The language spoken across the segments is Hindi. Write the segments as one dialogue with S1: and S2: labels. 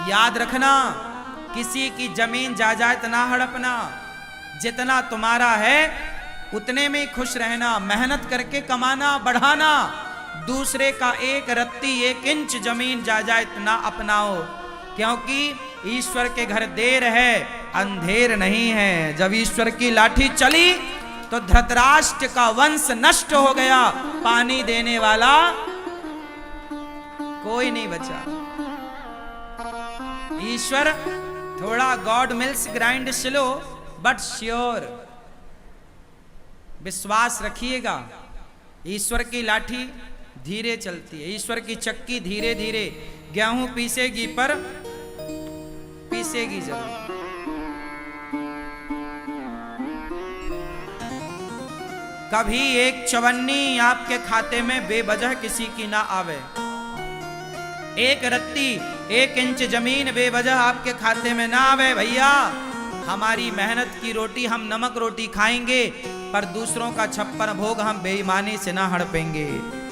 S1: याद रखना, किसी की जमीन जायदाद ना हड़पना, जितना तुम्हारा है उतने में खुश रहना, मेहनत करके कमाना बढ़ाना, दूसरे का एक रत्ती एक इंच जमीन जायदाद ना अपनाओ, क्योंकि ईश्वर के घर देर है अंधेर नहीं है। जब ईश्वर की लाठी चली तो धृतराष्ट्र का वंश नष्ट हो गया, पानी देने वाला कोई नहीं बचा। ईश्वर थोड़ा God mills grind slow but sure, विश्वास रखिएगा। ईश्वर की लाठी धीरे चलती है, ईश्वर की चक्की धीरे धीरे गेहूं पीसेगी पर पीसेगी जरूर। कभी एक चवन्नी आपके खाते में बेवजह किसी की ना आवे, एक रत्ती एक इंच जमीन बेवजह आपके खाते में ना आवे। भैया हमारी मेहनत की रोटी हम नमक रोटी खाएंगे, पर दूसरों का छप्पन भोग हम बेईमानी से ना हड़पेंगे।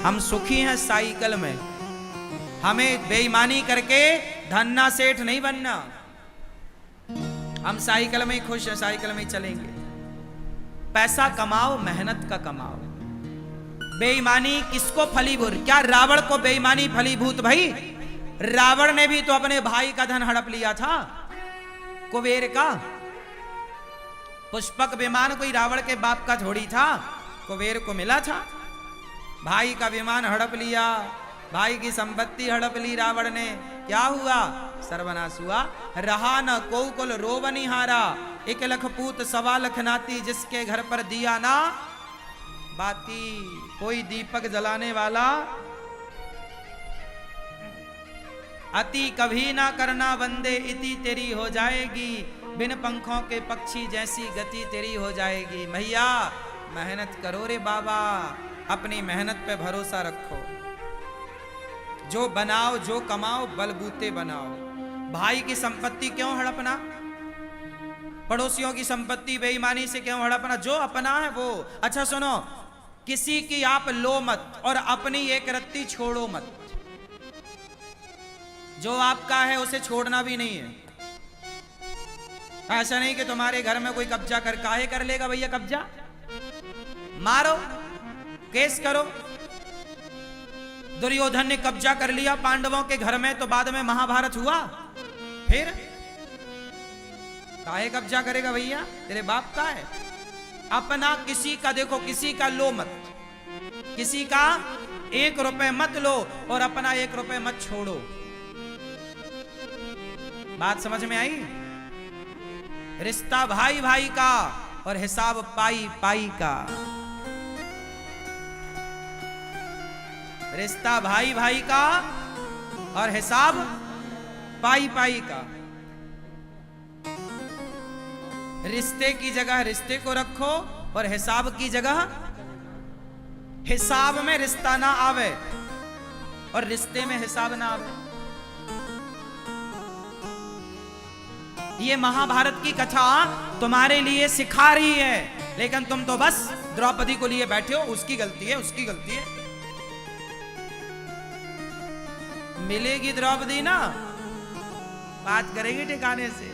S1: हम सुखी हैं साइकिल में, हमें बेईमानी करके धन्ना सेठ नहीं बनना। हम साइकिल में ही खुश हैं, साइकिल में ही चलेंगे। पैसा कमाओ, मेहनत का कमाओ। बेईमानी किसको फलीभूत, क्या रावण को बेईमानी फलीभूत? भाई रावण ने भी तो अपने भाई का धन हड़प लिया था, कुबेर का। पुष्पक विमान कोई रावण के बाप का थोड़ी था, कुबेर को मिला था। भाई का विमान हड़प लिया, भाई की संपत्ति हड़प ली रावण ने। क्या हुआ? सर्वनाश हुआ। रहा न को कुल रोवनिहारा, 1 लख पूत 1.25 लाख नाती, जिसके घर पर दिया ना बाती। कोई दीपक जलाने वाला अति कभी ना करना बंदे, इति तेरी हो जाएगी। बिन पंखों के पक्षी जैसी गति तेरी हो जाएगी। भैया मेहनत करो रे बाबा, अपनी मेहनत पे भरोसा रखो। जो बनाओ जो कमाओ बलबूते बनाओ। भाई की संपत्ति क्यों हड़पना, पड़ोसियों की संपत्ति बेईमानी से क्यों हड़पना? जो अपना है वो। अच्छा सुनो, किसी की आप लो मत और अपनी एक रत्ती छोड़ो मत। जो आपका है उसे छोड़ना भी नहीं है। ऐसा नहीं कि तुम्हारे घर में कोई कब्जा कर, काहे कर लेगा भैया कब्जा? मारो, केस करो। दुर्योधन ने कब्जा कर लिया पांडवों के घर में, तो बाद में महाभारत हुआ। फिर काहे कब्जा करेगा भैया? तेरे बाप का है। अपना किसी का देखो, किसी का लो मत, किसी का 1 रुपए मत लो और अपना 1 रुपए मत छोड़ो। बात समझ में आई? रिश्ता भाई भाई का और हिसाब पाई पाई का। रिश्ता भाई भाई का और हिसाब पाई पाई का। रिश्ते की जगह रिश्ते को रखो और हिसाब की जगह हिसाब में रिश्ता ना आवे और रिश्ते में हिसाब ना आवे। ये महाभारत की कथा तुम्हारे लिए सिखा रही है, लेकिन तुम तो बस द्रौपदी को लिए बैठे हो। उसकी गलती है, उसकी गलती है। मिलेगी द्रौपदी ना, बात करेगी ठिकाने से।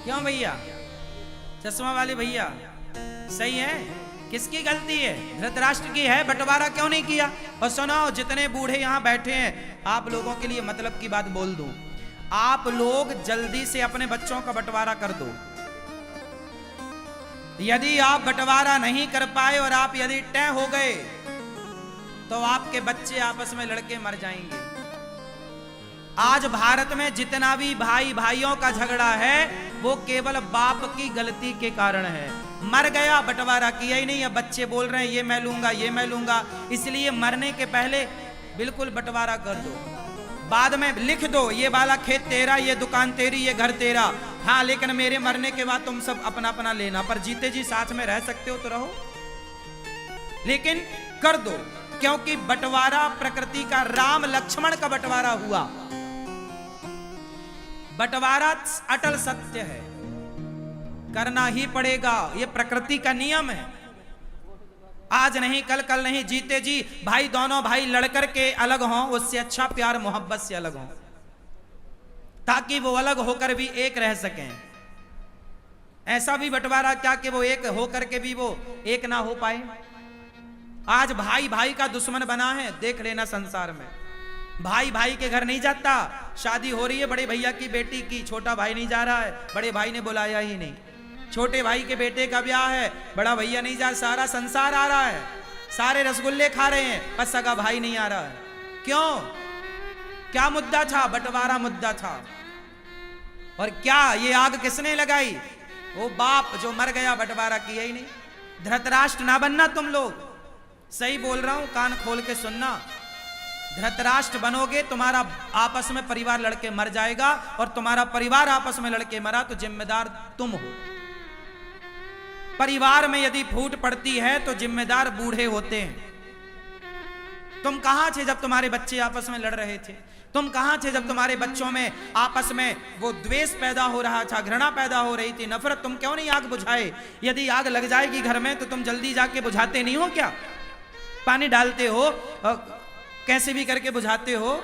S1: क्यों भैया? चश्मा वाले भैया सही है? किसकी गलती है? धृतराष्ट्र की है। बंटवारा क्यों नहीं किया? और सुनो, जितने बूढ़े यहां बैठे हैं, आप लोगों के लिए मतलब की बात बोल दूं। आप लोग जल्दी से अपने बच्चों का बंटवारा कर दो। यदि आप बंटवारा नहीं कर पाए और आप यदि तय हो गए, तो आपके बच्चे आपस में लड़के मर जाएंगे। आज भारत में जितना भी भाई भाइयों का झगड़ा है, वो केवल बाप की गलती के कारण है। मर गया, बंटवारा किया ही नहीं। अब बच्चे बोल रहे हैं ये मैं लूंगा, ये मैं लूंगा। इसलिए मरने के पहले बिल्कुल बंटवारा कर दो। बाद में लिख दो, ये वाला खेत तेरा, ये दुकान तेरी, ये घर तेरा। हाँ, लेकिन मेरे मरने के बाद तुम सब अपना अपना लेना। पर जीते जी साथ में रह सकते हो तो रहो, लेकिन कर दो। क्योंकि बंटवारा प्रकृति का, राम लक्ष्मण का बंटवारा हुआ। बंटवारा अटल सत्य है, करना ही पड़ेगा। यह प्रकृति का नियम है। आज नहीं कल, कल नहीं, जीते जी भाई दोनों भाई लड़कर के अलग हों, उससे अच्छा प्यार मोहब्बत से अलग हों, ताकि वो अलग होकर भी एक रह सकें। ऐसा भी बंटवारा क्या कि वो एक होकर के भी वो एक ना हो पाए। आज भाई भाई का दुश्मन बना है, देख लेना संसार में। भाई भाई के घर नहीं जाता, शादी हो रही है बड़े भैया की बेटी की, छोटा भाई नहीं जा रहा है, बड़े भाई ने बुलाया ही नहीं। छोटे भाई के बेटे का ब्याह है, बड़ा भैया नहीं जा, सारा संसार आ रहा है, सारे रसगुल्ले खा रहे हैं, पर सगा भाई नहीं आ रहा है। क्यों? क्या मुद्दा था? बंटवारा मुद्दा था। और क्या ये आग किसने लगाई? वो बाप जो मर गया, बंटवारा किया ही नहीं। धृतराष्ट्र ना बनना तुम लोग, सही बोल रहा हूं, कान खोल के सुनना। धृतराष्ट्र बनोगे, तुम्हारा आपस में परिवार लड़के मर जाएगा, और तुम्हारा परिवार आपस में लड़के मरा तो जिम्मेदार तुम हो। परिवार में यदि फूट पड़ती है तो जिम्मेदार बूढ़े होते हैं। तुम कहां थे जब तुम्हारे बच्चे आपस में लड़ रहे थे? तुम कहां थे जब तुम्हारे बच्चों में आपस में वो द्वेष पैदा हो रहा था, घृणा पैदा हो रही थी, नफरत? तुम क्यों नहीं आग बुझाए? यदि आग लग जाएगी घर में तो तुम जल्दी जाके बुझाते नहीं हो क्या? पानी डालते हो, कैसे भी करके बुझाते हो।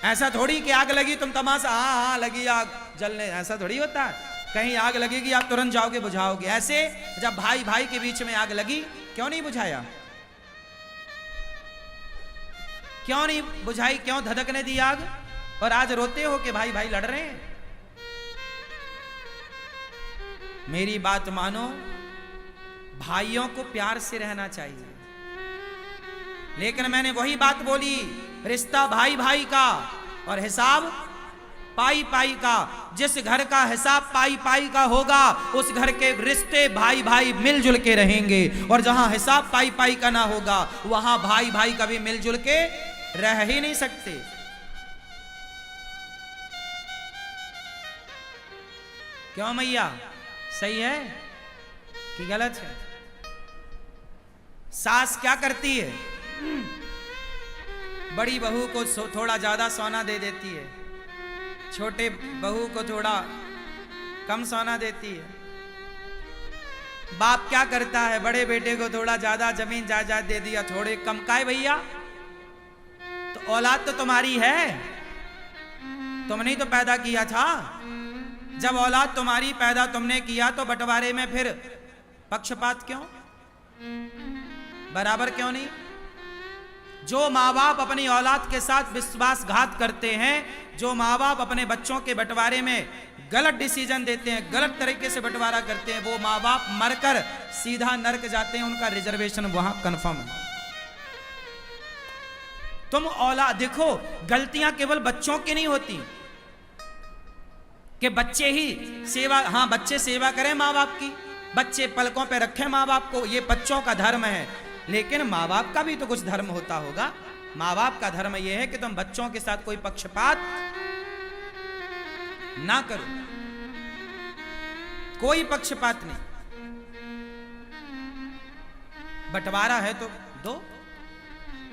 S1: ऐसा थोड़ी कि आग लगी तुम तमाशा, हाँ लगी आग जलने, ऐसा थोड़ी होता है। कहीं आग लगेगी आप तुरंत जाओगे बुझाओगे। ऐसे जब भाई भाई के बीच में आग लगी, क्यों नहीं बुझाया? क्यों नहीं बुझाई? क्यों धधकने दी आग? और आज रोते हो कि भाई भाई लड़ रहे हैं। मेरी बात मानो, भाइयों को प्यार से रहना चाहिए, लेकिन मैंने वही बात बोली, रिश्ता भाई भाई का और हिसाब पाई पाई का। जिस घर का हिसाब पाई पाई का होगा, उस घर के रिश्ते भाई भाई मिलजुल के रहेंगे, और जहां हिसाब पाई पाई का ना होगा, वहां भाई भाई कभी मिलजुल के रह ही नहीं सकते। क्यों मैया, सही है कि गलत है? सास क्या करती है? बड़ी बहू को थोड़ा ज्यादा सोना दे देती है, छोटे बहू को थोड़ा कम सोना देती है। बाप क्या करता है? बड़े बेटे को थोड़ा ज्यादा जमीन जायदाद दे दिया, थोड़े कम। काहे भैया? तो औलाद तो तुम्हारी है, तुमने ही तो पैदा किया था। जब औलाद तुम्हारी पैदा तुमने किया, तो बंटवारे में फिर पक्षपात क्यों? बराबर क्यों नहीं? जो माँ बाप अपनी औलाद के साथ विश्वासघात करते हैं, जो माँ बाप अपने बच्चों के बंटवारे में गलत डिसीजन देते हैं, गलत तरीके से बंटवारा करते हैं, वो माँ बाप मरकर सीधा नरक जाते हैं, उनका रिजर्वेशन वहां कंफर्म है। तुम औलाद देखो, गलतियां केवल बच्चों की नहीं होती कि बच्चे ही सेवा, हाँ बच्चे सेवा करें माँ बाप की, बच्चे पलकों पे रखें माँ बाप को, ये बच्चों का धर्म है। लेकिन माँ बाप का भी तो कुछ धर्म होता होगा। माँ बाप का धर्म यह है कि तुम बच्चों के साथ कोई पक्षपात ना करो, कोई पक्षपात नहीं। बंटवारा है तो दो।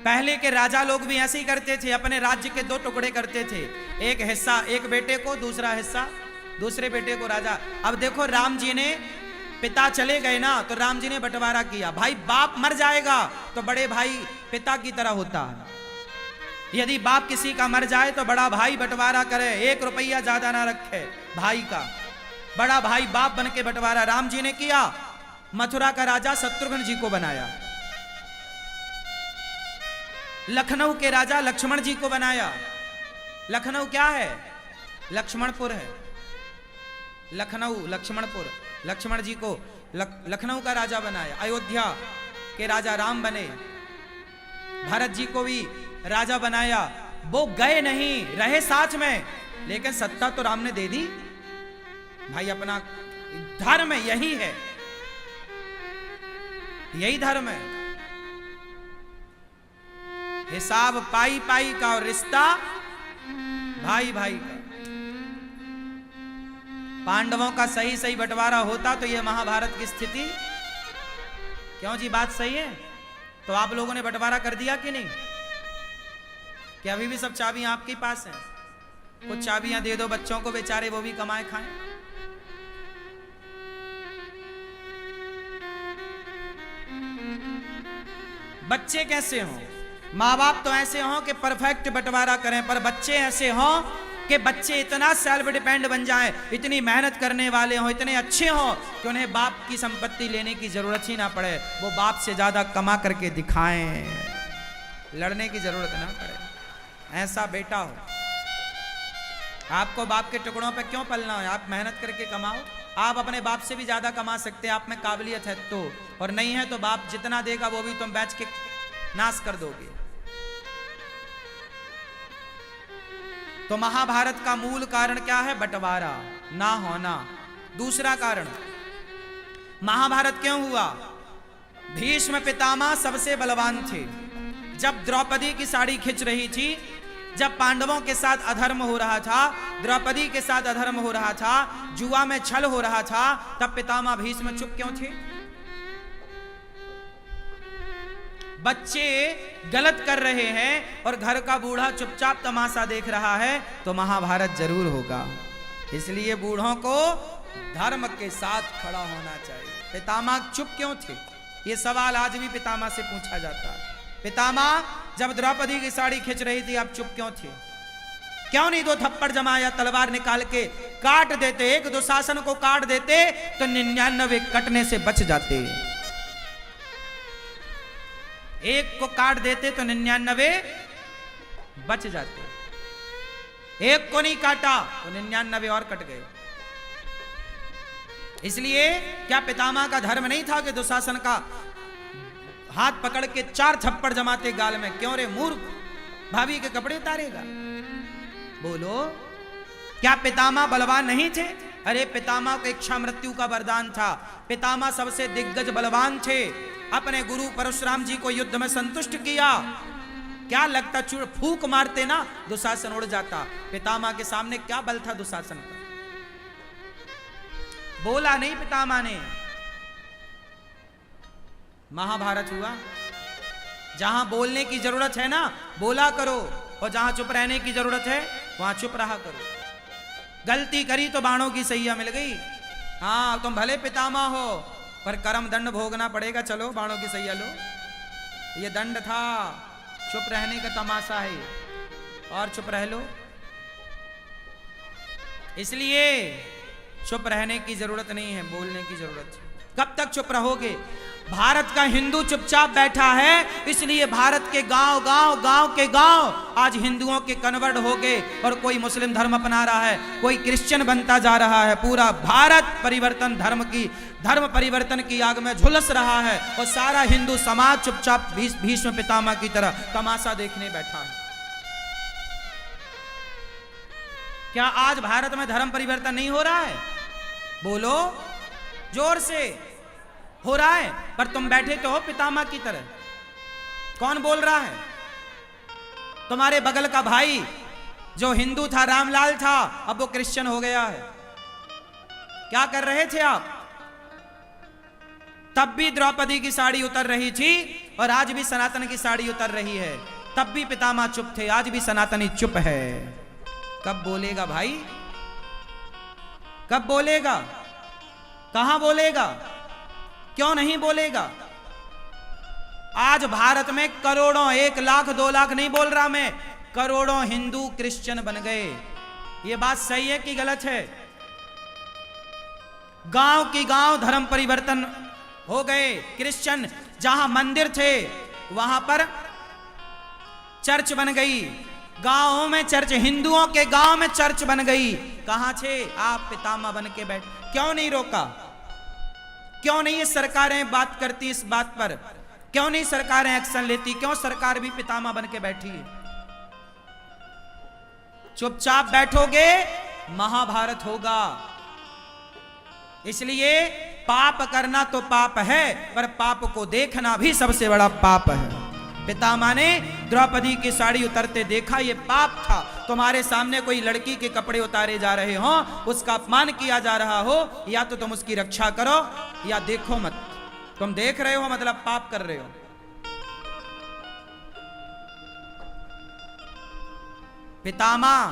S1: पहले के राजा लोग भी ऐसे ही करते थे, अपने राज्य के दो टुकड़े करते थे, एक हिस्सा एक बेटे को, दूसरा हिस्सा दूसरे बेटे को। राजा, अब देखो राम जी ने, पिता चले गए ना, तो राम जी ने बंटवारा किया। भाई बाप मर जाएगा तो बड़े भाई पिता की तरह होता है। यदि बाप किसी का मर जाए तो बड़ा भाई बंटवारा करे, 1 रुपया ज्यादा ना रखे भाई का। बड़ा भाई बाप बन के बंटवारा राम जी ने किया। मथुरा का राजा शत्रुघ्न जी को बनाया, लखनऊ के राजा लक्ष्मण जी को बनाया। लखनऊ क्या है? लक्ष्मणपुर है। लखनऊ लक्ष्मणपुर, लक्ष्मण जी को लखनऊ का राजा बनाया। अयोध्या के राजा राम बने, भरत जी को भी राजा बनाया। वो गए नहीं, रहे साथ में, लेकिन सत्ता तो राम ने दे दी। भाई अपना धर्म यही है, यही धर्म है। हिसाब पाई पाई का और रिश्ता भाई भाई का। पांडवों का सही सही बंटवारा होता तो ये महाभारत की स्थिति। क्यों जी, बात सही है? तो आप लोगों ने बंटवारा कर दिया कि नहीं? कि अभी भी सब चाबियां आपके पास हैं? कुछ चाबियां दे दो बच्चों को, बेचारे वो भी कमाए खाएं। बच्चे कैसे हों? माँ बाप तो ऐसे हों कि परफेक्ट बंटवारा करें, पर बच्चे ऐसे हों कि बच्चे इतना सेल्फ डिपेंड बन जाएं, इतनी मेहनत करने वाले हों, इतने अच्छे हों कि उन्हें बाप की संपत्ति लेने की जरूरत ही ना पड़े, वो बाप से ज्यादा कमा करके दिखाएं, लड़ने की जरूरत ना पड़े। ऐसा बेटा हो। आपको बाप के टुकड़ों पे क्यों पलना है? आप मेहनत करके कमाओ। आप अपने बाप से भी ज्यादा कमा सकते हैं, आप में काबिलियत है तो, और नहीं है तो बाप जितना देगा वो भी तुम बेच के नाश कर दोगे। तो महाभारत का मूल कारण क्या है? बंटवारा ना होना। दूसरा कारण, महाभारत क्यों हुआ? भीष्म पितामह सबसे बलवान थे। जब द्रौपदी की साड़ी खिंच रही थी, जब पांडवों के साथ अधर्म हो रहा था, द्रौपदी के साथ अधर्म हो रहा था, जुआ में छल हो रहा था, तब पितामह भीष्म चुप क्यों थे? बच्चे गलत कर रहे हैं और घर का बूढ़ा चुपचाप तमाशा देख रहा है, तो महाभारत जरूर होगा। इसलिए बूढ़ों को धर्म के साथ खड़ा होना चाहिए। पितामह चुप क्यों थे? ये सवाल आज भी पितामह से पूछा जाता है। पितामह, जब द्रौपदी की साड़ी खिंच रही थी, आप चुप क्यों थे? क्यों नहीं दो थप्पड़ जमाया, तलवार निकाल के काट देते? एक दुशासन को काट देते तो 99 कटने से बच जाते। एक को काट देते तो 99 बच जाते। एक को नहीं काटा तो 99 और कट गए। इसलिए क्या पितामह का धर्म नहीं था कि दुशासन का हाथ पकड़ के 4 थप्पड़ जमाते गाल में? क्यों रे मूर्ख, भाभी के कपड़े उतारेगा? बोलो, क्या पितामह बलवान नहीं थे? अरे पितामह को इच्छा मृत्यु का वरदान था। पितामह सबसे दिग्गज बलवान थे। अपने गुरु परशुराम जी को युद्ध में संतुष्ट किया। क्या लगता, चूड़ फूक मारते ना दुशासन उड़ जाता। पितामह के सामने क्या बल था दुशासन का? बोला नहीं पितामह ने। महाभारत हुआ। जहां बोलने की जरूरत है ना, बोला करो, और जहां चुप रहने की जरूरत है वहां चुप रहा करो। गलती करी तो बाणों की सैया मिल गई। हाँ, तुम भले पितामह हो, पर कर्म दंड भोगना पड़ेगा। चलो बाणों की सैया लो, ये दंड था। चुप रहने का तमाशा है, और चुप रह लो। इसलिए चुप रहने की जरूरत नहीं है, बोलने की जरूरत है। कब तक चुप रहोगे? भारत का हिंदू चुपचाप बैठा है, इसलिए भारत के गांव के गांव आज हिंदुओं के कन्वर्ट हो गए, और कोई मुस्लिम धर्म अपना रहा है, कोई क्रिश्चियन बनता जा रहा है। पूरा भारत धर्म परिवर्तन की आग में झुलस रहा है, और सारा हिंदू समाज चुपचाप भीष्म पितामह की तरह तमाशा देखने बैठा है। क्या आज भारत में धर्म परिवर्तन नहीं हो रहा है? बोलो जोर से। हो रहा है, पर तुम बैठे तो हो पितामह की तरह। कौन बोल रहा है? तुम्हारे बगल का भाई जो हिंदू था, रामलाल था, अब वो क्रिश्चियन हो गया है। क्या कर रहे थे आप? तब भी द्रौपदी की साड़ी उतर रही थी, और आज भी सनातन की साड़ी उतर रही है। तब भी पितामह चुप थे, आज भी सनातनी चुप है। कब बोलेगा भाई? कब बोलेगा? कहां बोलेगा? क्यों नहीं बोलेगा? आज भारत में करोड़ों, 1 लाख 2 लाख नहीं बोल रहा मैं, करोड़ों हिंदू क्रिश्चियन बन गए। ये बात सही है कि गलत है? गांव की गांव धर्म परिवर्तन हो गए। क्रिश्चियन जहां मंदिर थे वहां पर चर्च बन गई। गांवों में चर्च, हिंदुओं के गांव में चर्च बन गई। कहां थे आप? पितामह बन के बैठ। क्यों नहीं रोका? क्यों नहीं ये सरकारें बात करती इस बात पर? क्यों नहीं सरकारें एक्शन लेती? क्यों सरकार भी पितामह बन के बैठी है? चुपचाप बैठोगे, महाभारत होगा। इसलिए पाप करना तो पाप है, पर पाप को देखना भी सबसे बड़ा पाप है। पितामह ने द्रौपदी की साड़ी उतरते देखा, ये पाप था। तुम्हारे सामने कोई लड़की के कपड़े उतारे जा रहे हो, उसका अपमान किया जा रहा हो, या तो तुम उसकी रक्षा करो या देखो मत। तुम देख रहे हो मतलब पाप कर रहे हो। पितामह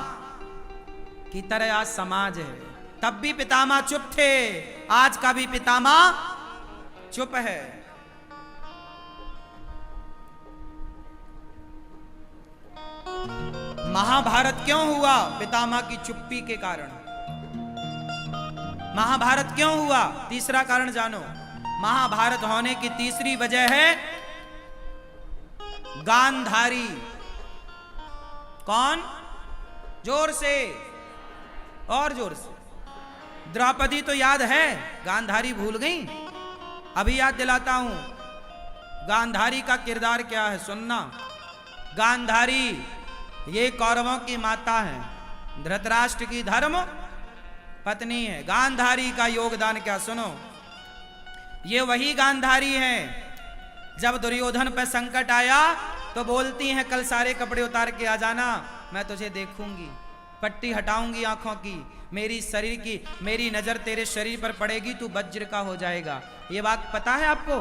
S1: की तरह आज समाज है। तब भी पितामह चुप थे, आज का भी पितामह चुप है। महाभारत क्यों हुआ? पितामह की चुप्पी के कारण। महाभारत क्यों हुआ? तीसरा कारण जानो। महाभारत होने की तीसरी वजह है गांधारी। कौन? जोर से और जोर से। द्रौपदी तो याद है, गांधारी भूल गई? अभी याद दिलाता हूं गांधारी का किरदार क्या है, सुनना। गांधारी ये कौरवों की माता है, धृतराष्ट्र की धर्म पत्नी है। गांधारी का योगदान क्या, सुनो। ये वही गांधारी है जब दुर्योधन पर संकट आया तो बोलती हैं कल सारे कपड़े उतार के आ जाना, मैं तुझे देखूंगी, पट्टी हटाऊंगी आंखों की, मेरी शरीर की, मेरी नजर तेरे शरीर पर पड़ेगी, तू वज्र का हो जाएगा। ये बात पता है आपको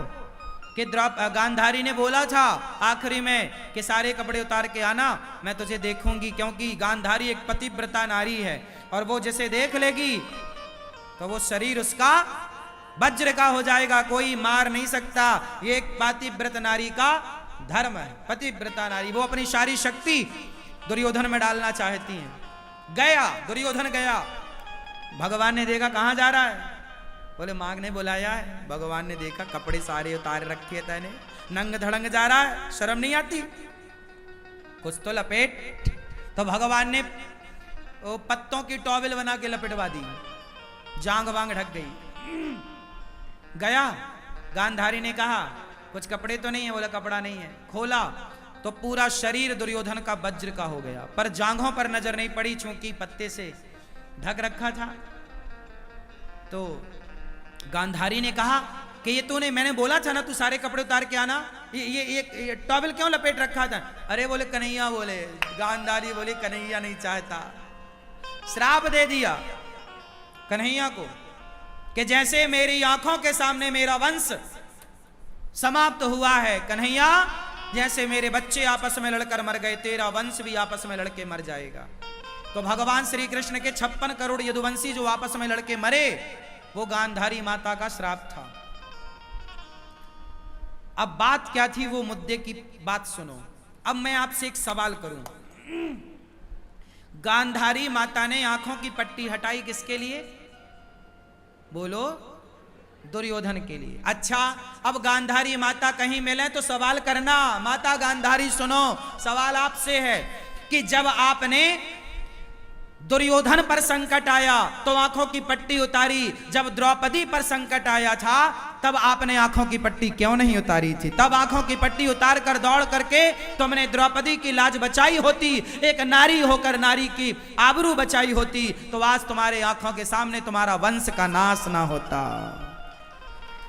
S1: कि गांधारी ने बोला था आखिरी में कि सारे कपड़े उतार के आना, मैं तुझे देखूंगी, क्योंकि गांधारी एक पतिव्रता नारी है और वो जिसे देख लेगी तो वो शरीर उसका वज्र का हो जाएगा, कोई मार नहीं सकता। ये एक पतिव्रत नारी का धर्म है, पतिव्रता नारी। वो अपनी सारी शक्ति दुर्योधन में डालना चाहती हैं। गया दुर्योधन, गया, भगवान ने देखा कहां जा रहा है, बोले मां ने बुलाया है। भगवान ने देखा कपड़े सारे उतार रखे तैने, नंग धड़ंग जा रहा है, शर्म नहीं आती, कुछ तो लपेट। तो भगवान ने वो पत्तों की टॉवेल बना के लपेटवा दी, जांग वांग ढक गई। गया, गांधारी ने कहा कुछ कपड़े तो नहीं है, बोला कपड़ा नहीं है। खोला तो पूरा शरीर दुर्योधन का वज्र का हो गया, पर जांघों पर नजर नहीं पड़ी चूंकि पत्ते से ढक रखा था। तो गांधारी ने कहा कि ये तूने, मैंने बोला था ना तू सारे कपड़े उतार के आना, ये टॉवेल क्यों लपेट रखा था? अरे बोले कन्हैया, बोले गांधारी बोली कन्हैया नहीं चाहता। श्राप दे दिया कन्हैया को कि जैसे मेरी आंखों के सामने मेरा वंश समाप्त हुआ है कन्हैया, जैसे मेरे बच्चे आपस में लड़कर मर गए, तेरा वंश भी आपस में लड़के मर जाएगा। तो भगवान श्री कृष्ण के 56 करोड़ यदुवंशी जो आपस में लड़के मरे, वो गांधारी माता का श्राप था। अब बात क्या थी, वो मुद्दे की बात सुनो। अब मैं आपसे एक सवाल करूं, गांधारी माता ने आंखों की पट्टी हटाई किसके लिए? बोलो, दुर्योधन के लिए। अच्छा, अब गांधारी माता कहीं मिले तो सवाल करना। माता गांधारी सुनो, सवाल आपसे है कि जब आपने दुर्योधन पर संकट आया तो आंखों की पट्टी उतारी, जब द्रौपदी पर संकट आया था तब आपने आंखों की पट्टी क्यों नहीं उतारी थी? तब आंखों की पट्टी उतार कर दौड़ करके तुमने द्रौपदी की लाज बचाई होती, एक नारी होकर नारी की आबरू बचाई होती, तो आज तुम्हारे आंखों के सामने तुम्हारा वंश का नाश ना होता।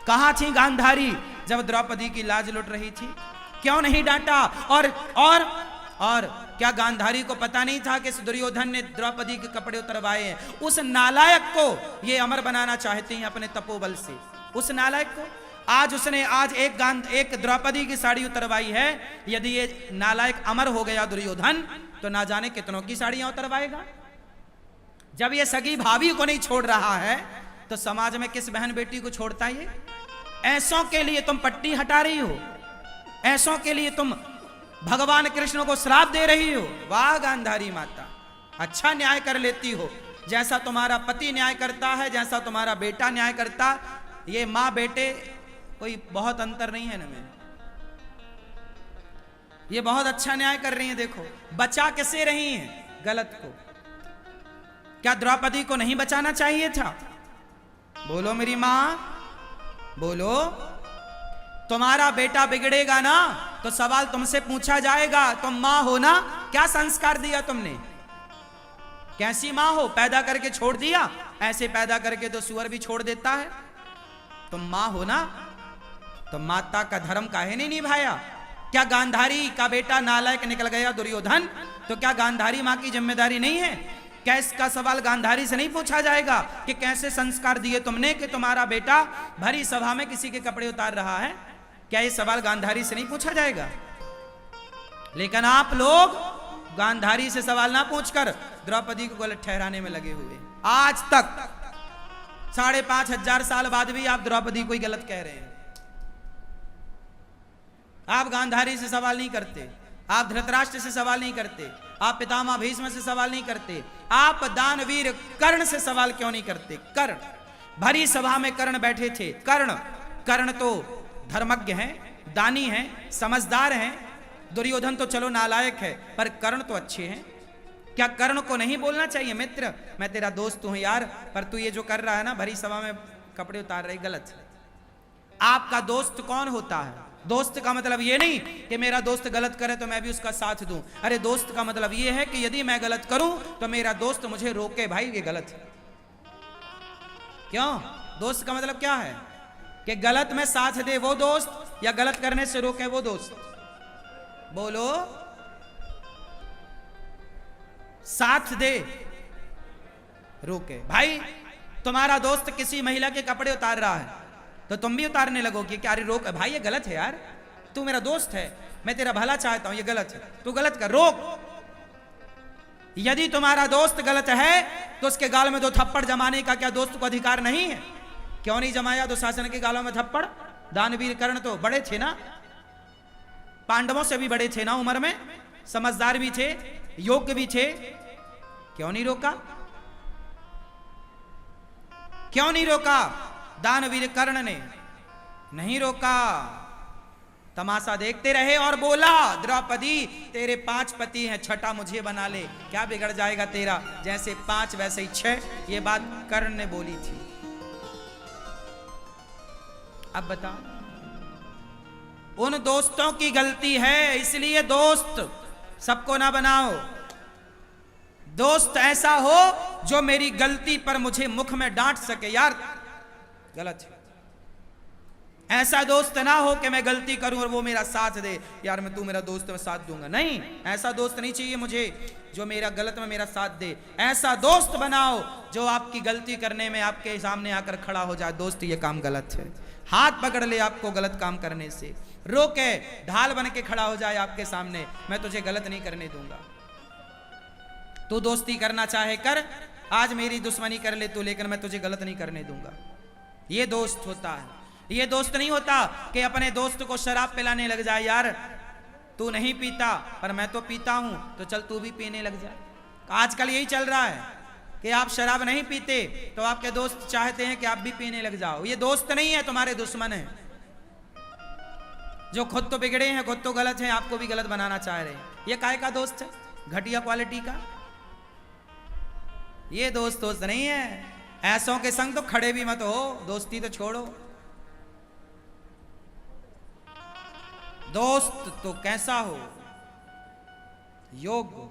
S1: कहां थी गांधारी जब द्रौपदी की लाज लुट रही थी? क्यों नहीं डांटा? और क्या गांधारी को पता नहीं था कि इस दुर्योधन ने द्रौपदी के कपड़े उतरवाए हैं? उस नालायक को ये अमर बनाना चाहते हैं अपने तपोबल से। उस नालायक को आज एक द्रौपदी की साड़ी उतरवाई है। यदि ये नालायक अमर हो गया दुर्योधन, तो ना जाने कितनों की साड़ियां उतरवाएगा। जब ये सगी भाभी को नहीं छोड़ रहा है तो समाज में किस बहन बेटी को छोड़ता है? ऐसों के लिए तुम पट्टी हटा रही हो, ऐसों के लिए तुम भगवान कृष्ण को श्राप दे रही हो। वाह गांधारी माता, अच्छा न्याय कर लेती हो। जैसा तुम्हारा पति न्याय करता है, जैसा तुम्हारा बेटा न्याय करता, ये माँ बेटे कोई बहुत अंतर नहीं है ना में। ये बहुत अच्छा न्याय कर रही हैं। देखो बचा कैसे रही हैं गलत को। क्या द्रौपदी को नहीं बचाना चाहिए था? बोलो मेरी माँ, बोलो। तुम्हारा बेटा बिगड़ेगा ना तो सवाल तुमसे पूछा जाएगा। तुम मां हो ना, क्या संस्कार दिया तुमने? कैसी मां हो? पैदा करके छोड़ दिया? ऐसे पैदा करके तो सुअर भी छोड़ देता है। तुम मां हो ना, तो माता का धर्म काहे नहीं निभाया? क्या गांधारी का बेटा नालायक निकल गया दुर्योधन, तो क्या गांधारी मां की जिम्मेदारी नहीं है? क्या इसका सवाल गांधारी से नहीं पूछा जाएगा कि कैसे संस्कार दिए तुमने कि तुम्हारा बेटा भरी सभा में किसी के कपड़े उतार रहा है? क्या ये सवाल गांधारी से नहीं पूछा जाएगा? लेकिन आप लोग गांधारी से सवाल ना पूछकर द्रौपदी को गलत ठहराने में लगे हुए। आज तक 5,500 साल बाद भी आप द्रौपदी को ही गलत कह रहे हैं। आप गांधारी से सवाल नहीं करते, आप धृतराष्ट्र से सवाल नहीं करते, आप पितामह भीष्म से सवाल नहीं करते? आप दानवीर कर्ण से सवाल क्यों नहीं करते? कर्ण, भरी सभा में कर्ण बैठे थे। कर्ण तो धर्मज्ञ हैं, दानी हैं, समझदार हैं। दुर्योधन तो चलो नालायक है, पर कर्ण तो अच्छे हैं। क्या कर्ण को नहीं बोलना चाहिए, मित्र मैं तेरा दोस्त हूं यार, पर तू ये जो कर रहा है ना, भरी सभा में कपड़े उतार रही, गलत है। आपका दोस्त कौन होता है? दोस्त का मतलब ये नहीं कि मेरा दोस्त गलत करे तो मैं भी उसका साथ दूं। अरे दोस्त का मतलब ये है कि यदि मैं गलत करूं तो मेरा दोस्त मुझे रोके, भाई ये गलत है। क्यों? दोस्त का मतलब क्या है? कि गलत में साथ दे वो दोस्त, या गलत करने से रोके वो दोस्त? बोलो। साथ दे, रोके। भाई तुम्हारा दोस्त किसी महिला के कपड़े उतार रहा है तो तुम भी उतारने लगोगे कि अरे रोक भाई, ये गलत है यार, तू मेरा दोस्त है, मैं तेरा भला चाहता हूं, ये गलत है, तू गलत कर, रोक। यदि तुम्हारा दोस्त गलत है तो उसके गाल में 2 थप्पड़ जमाने का क्या दोस्त को अधिकार नहीं है? क्यों नहीं जमाया दुशासन के गालों में थप्पड़? दानवीर कर्ण तो बड़े थे ना, पांडवों से भी बड़े थे ना उम्र में, समझदार भी थे, योग्य भी थे। क्यों नहीं रोका? क्यों नहीं रोका? दानवीर कर्ण ने नहीं रोका, तमाशा देखते रहे और बोला, द्रौपदी तेरे 5 पति हैं, छठा मुझे बना ले, क्या बिगड़ जाएगा तेरा? जैसे 5 वैसे ही 6। ये बात कर्ण ने बोली थी। अब बताओ, उन दोस्तों की गलती है, इसलिए दोस्त सबको ना बनाओ। दोस्त ऐसा हो जो मेरी गलती पर मुझे मुख में डांट सके, यार गलत है। ऐसा दोस्त ना हो कि मैं गलती करूं और वो मेरा साथ दे, यार मैं तू मेरा दोस्त मैं साथ दूंगा, नहीं, ऐसा दोस्त नहीं चाहिए मुझे जो मेरा गलत में मेरा साथ दे। ऐसा दोस्त बनाओ जो आपकी गलती करने में आपके सामने आकर खड़ा हो जाए, दोस्त ये काम गलत है, हाथ पकड़ ले आपको गलत काम करने से, रोके, ढाल बन के खड़ा हो जाए आपके सामने, मैं तुझे गलत नहीं करने दूंगा। तू दोस्ती करना चाहे कर, आज मेरी दुश्मनी कर ले तू, लेकिन मैं तुझे गलत नहीं करने दूंगा। ये दोस्त होता है। ये दोस्त नहीं होता कि अपने दोस्त को शराब पिलाने लग जाए, यार तू नहीं पीता पर मैं तो पीता हूं, तो चल तू भी पीने लग जा। आजकल यही चल रहा है कि आप शराब नहीं पीते तो आपके दोस्त चाहते हैं कि आप भी पीने लग जाओ। ये दोस्त नहीं है, तुम्हारे दुश्मन है, जो खुद तो बिगड़े हैं, खुद तो गलत हैं, आपको भी गलत बनाना चाह रहे हैं। ये काय का दोस्त है? घटिया क्वालिटी का। ये दोस्त नहीं है। ऐसों के संग तो खड़े भी मत हो, दोस्ती तो छोड़ो। दोस्त तो कैसा हो? योग्य,